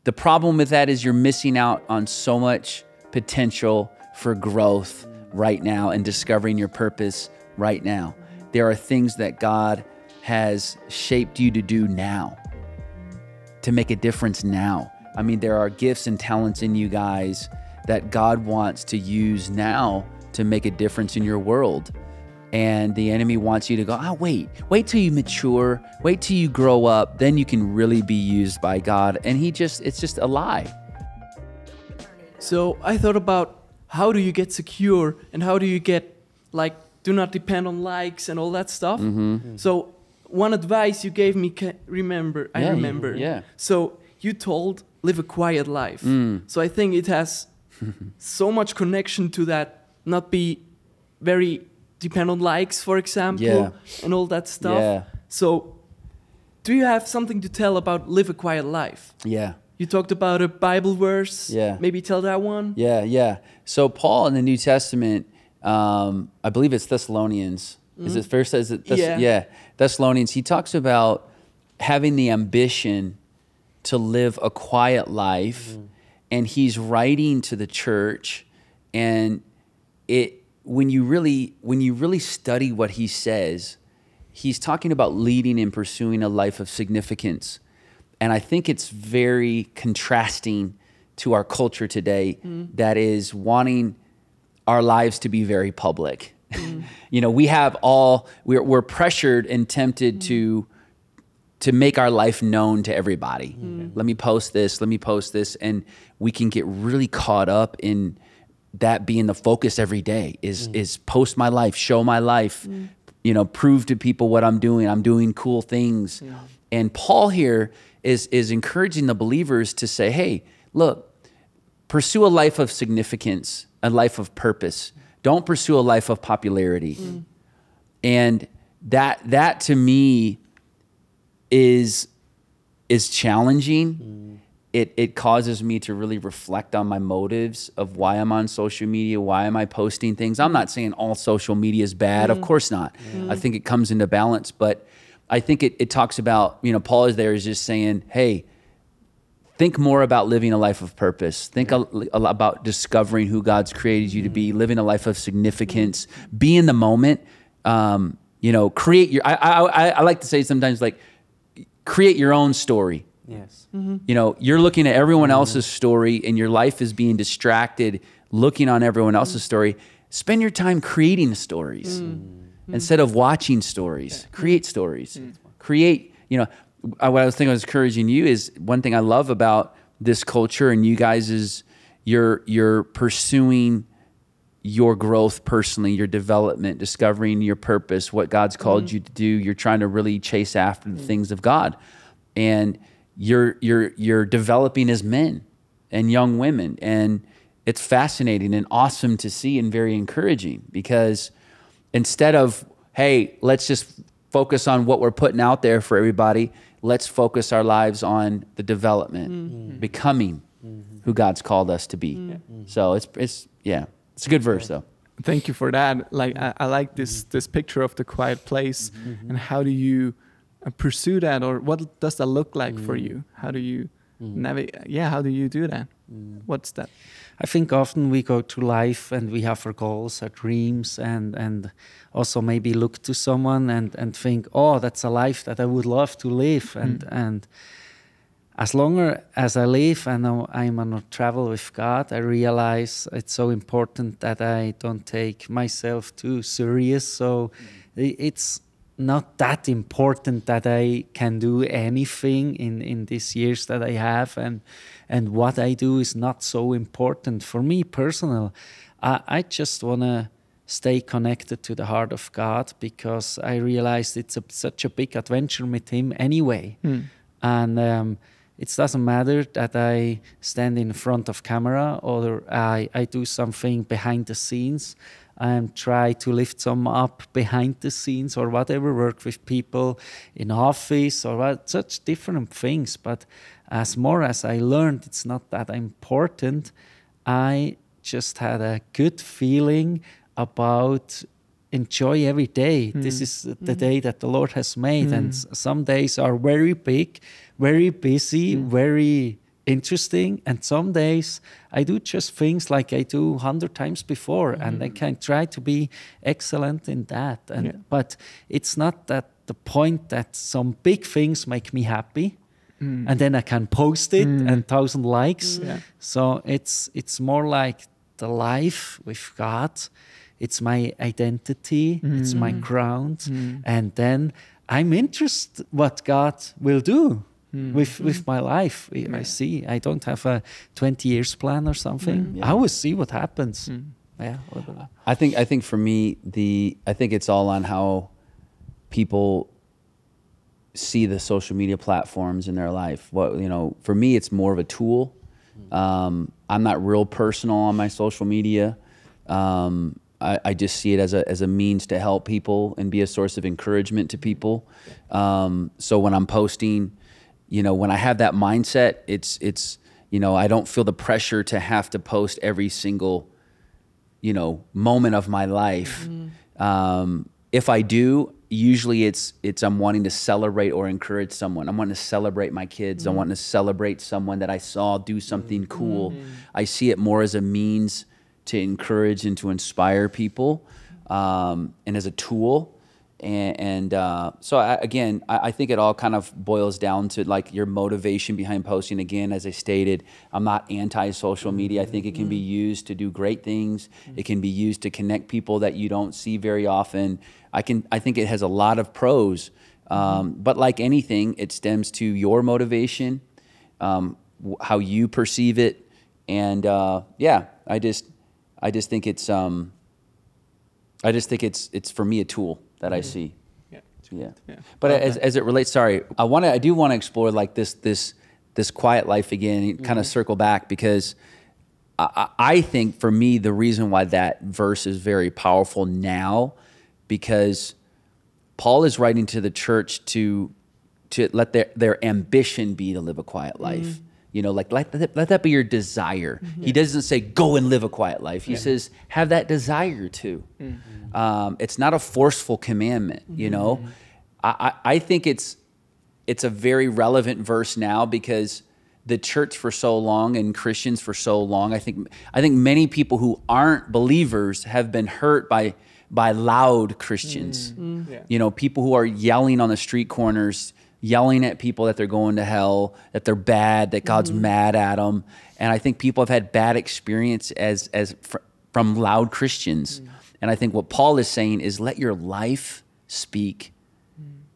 the problem with that is you're missing out on so much potential for growth right now and discovering your purpose right now. There are things that God has shaped you to do now, to make a difference now. I mean, there are gifts and talents in you guys that God wants to use now to make a difference in your world. And the enemy wants you to go, wait till you mature, wait till you grow up, then you can really be used by God. And it's just a lie. So I thought about, how do you get secure and how do you get, like, do not depend on likes and all that stuff. So one advice you gave me, I remember. Yeah. So you told, live a quiet life. So I think it has so much connection to that, not be very depend on likes, for example, and all that stuff. Yeah. So do you have something to tell about live a quiet life? Yeah. You talked about a Bible verse. Yeah. Maybe tell that one. Yeah. So Paul in the New Testament, I believe it's Thessalonians. Is it fair? Says it? Thessalonians. He talks about having the ambition to live a quiet life, and he's writing to the church, and when you really study what he says, he's talking about leading and pursuing a life of significance. And I think it's very contrasting to our culture today that is wanting our lives to be very public. You know, we're pressured and tempted to make our life known to everybody. Let me post this. And we can get really caught up in that being the focus every day is post my life, show my life, you know, prove to people what I'm doing cool things. And Paul here is encouraging the believers to say, hey, look, pursue a life of significance, a life of purpose. Don't pursue a life of popularity. And that to me is challenging. It causes me to really reflect on my motives of why I'm on social media, why am I posting things. I'm not saying all social media is bad, of course not. I think it comes into balance, but I think it talks about, you know, Paul is just saying, hey, think more about living a life of purpose. Think about discovering who God's created you to be, living a life of significance, be in the moment, you know, create your, I like to say sometimes, like, create your own story. Yes. You know, you're looking at everyone else's story and your life is being distracted looking on everyone else's story. Spend your time creating stories instead of watching stories. Create stories. Create, you know, what I was thinking I was encouraging you is one thing I love about this culture and you guys is you're pursuing your growth personally, your development, discovering your purpose, what God's called you to do. You're trying to really chase after the things of God. And you're developing as men and young women, and it's fascinating and awesome to see and very encouraging, because instead of, hey, let's just focus on what we're putting out there for everybody, let's focus our lives on the development, becoming who God's called us to be. So it's a good verse though. Thank you for that. Like I like this picture of the quiet place, and how do you pursue that, or what does that look like for you? How do you navigate? Yeah, how do you do that? What's that? I think often we go through life and we have our goals, our dreams, and also maybe look to someone and think, oh, that's a life that I would love to live. And as long as I live and I'm on a travel with God, I realize it's so important that I don't take myself too serious. So it's not that important that I can do anything in these years that I have, and what I do is not so important for me personal. I just want to stay connected to the heart of God, because I realized it's such a big adventure with Him anyway. And it doesn't matter that I stand in front of camera or I do something behind the scenes and try to lift some up behind the scenes or whatever, work with people in office or such different things. But as more as I learned, it's not that important. I just had a good feeling about enjoy every day. This is the day that the Lord has made. And some days are very big, very busy, very interesting. And some days I do just things like I do 100 times before, and I can try to be excellent in that. And but it's not that the point that some big things make me happy, and then I can post it and 1,000 likes. So it's more like the life with God. It's my identity. It's my ground, and then I'm interested what God will do with my life. I see. I don't have a 20 years plan or something. I will see what happens. Yeah. I think for me, I think it's all on how people see the social media platforms in their life. For me, it's more of a tool. I'm not real personal on my social media. I just see it as a means to help people and be a source of encouragement to people. So when I'm posting, when I have that mindset, it's I don't feel the pressure to have to post every single, moment of my life. If I do, usually it's I'm wanting to celebrate or encourage someone. I'm wanting to celebrate my kids. I want to celebrate someone that I saw do something cool. I see it more as a means to encourage and to inspire people, and as a tool. So I think it all kind of boils down to like your motivation behind posting. Again, as I stated, I'm not anti-social media. I think it can be used to do great things. It can be used to connect people that you don't see very often. I think it has a lot of pros, but like anything, it stems to your motivation, how you perceive it, and I just think it's for me a tool that I see. Yeah. But as it relates, sorry, I do want to explore like this quiet life again, kind of circle back, because I think for me the reason why that verse is very powerful now, because Paul is writing to the church to let their ambition be to live a quiet life. Like let that be your desire. He doesn't say go and live a quiet life. He says have that desire to. It's not a forceful commandment. I think it's a very relevant verse now, because the church for so long and Christians for so long, I think many people who aren't believers have been hurt by loud Christians. People who are yelling on the street corners, yelling at people that they're going to hell, that they're bad, that God's mad at them. And I think people have had bad experience from loud Christians. And I think what Paul is saying is let your life speak.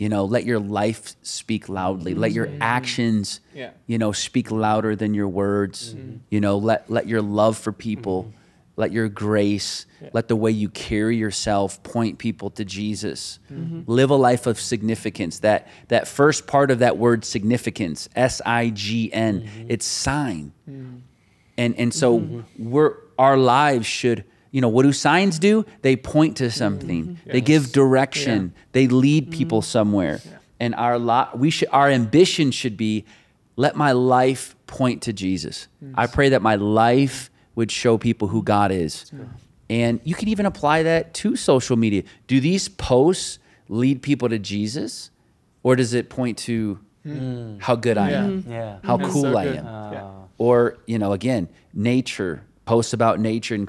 Let your life speak loudly. Let your actions, speak louder than your words. Let your love for people, let your grace, let the way you carry yourself point people to Jesus. Live a life of significance. That first part of that word significance, S-I-G-N, it's sign. And so our lives should, what do signs do? They point to something. They give direction. They lead people somewhere. And our ambition should be, let my life point to Jesus. I pray that my life would show people who God is. And you can even apply that to social media. Do these posts lead people to Jesus? Or does it point to how good I am? How cool I am? Or, again, nature, posts about nature and,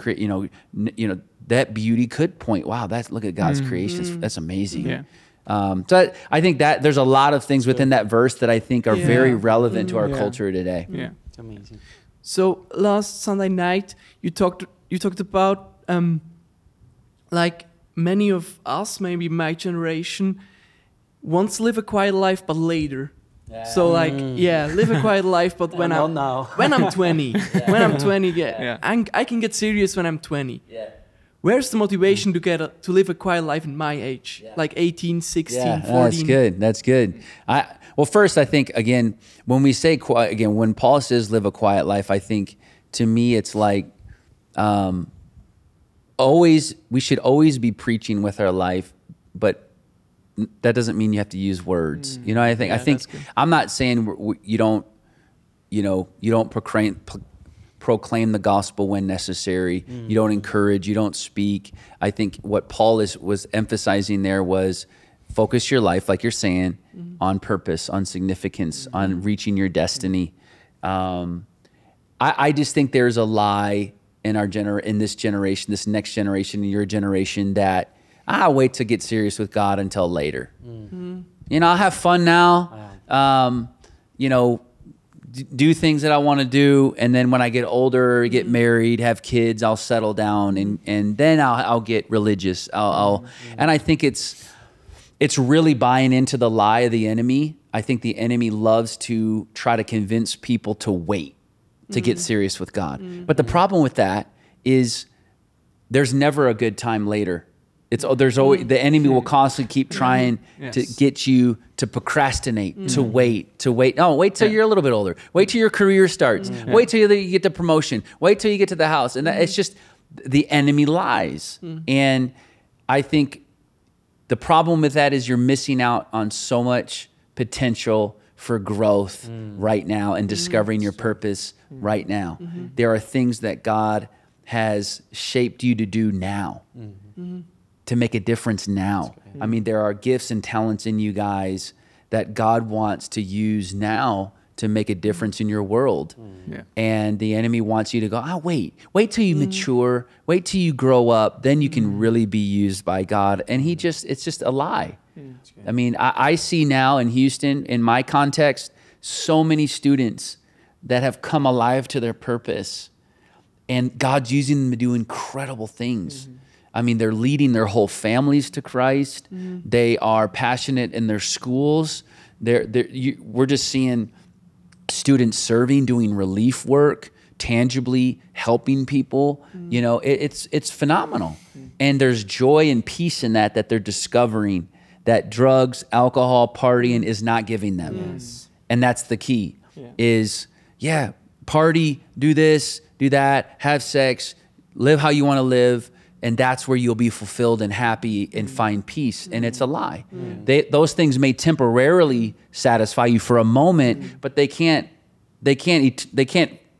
that beauty could point, wow, look at God's creation. That's amazing. So I think that there's a lot of things within that verse that I think are very relevant to our culture today. It's amazing. So last Sunday night, you talked about like many of us, maybe my generation, wants to live a quiet life, but later. So live a quiet life, but when I'm 20, when I'm 20, I can get serious when I'm 20. Where's the motivation to live a quiet life in my age, like 18, 16, 14? That's good. Well, first, I think, again, when we say quiet, again, when Paul says live a quiet life, I think, to me, it's like we should always be preaching with our life, but that doesn't mean you have to use words. I think I'm not saying you don't proclaim the gospel when necessary. You don't encourage, you don't speak. I think what Paul was emphasizing there was focus your life, like you're saying, on purpose, on significance, on reaching your destiny. I just think there's a lie in in this generation, this next generation, your generation, that I'll wait to get serious with God until later. You know, I'll have fun now. You know, do things that I want to do, and then when I get older, get married, have kids, I'll settle down, and then I'll get religious. And I think it's really buying into the lie of the enemy. I think the enemy loves to try to convince people to wait to get serious with God. But the problem with that is there's never a good time later. There's always, the enemy will constantly keep trying to get you to procrastinate, to wait. No, wait till you're a little bit older. Wait till your career starts. Wait till you get the promotion. Wait till you get to the house. And it's just, the enemy lies. And I think the problem with that is you're missing out on so much potential for growth right now and discovering your purpose right now. There are things that God has shaped you to do now. To make a difference now. I mean, there are gifts and talents in you guys that God wants to use now to make a difference in your world. And the enemy wants you to go, wait till you mature, wait till you grow up, then you can really be used by God. And it's just a lie. I mean, I see now in Houston, in my context, so many students that have come alive to their purpose, and God's using them to do incredible things. I mean, they're leading their whole families to Christ. They are passionate in their schools. We're just seeing students serving, doing relief work, tangibly helping people. You know, it's phenomenal. And there's joy and peace in that they're discovering that drugs, alcohol, partying is not giving them. And that's the key is, party, do this, do that, have sex, live how you want to live. And that's where you'll be fulfilled and happy and find peace. And it's a lie. Those things may temporarily satisfy you for a moment, but they can't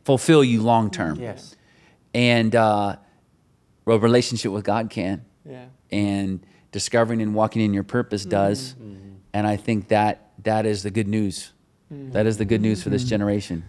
fulfill you long term. And a relationship with God can. And discovering and walking in your purpose does. And I think that is the good news. That is the good news for this generation.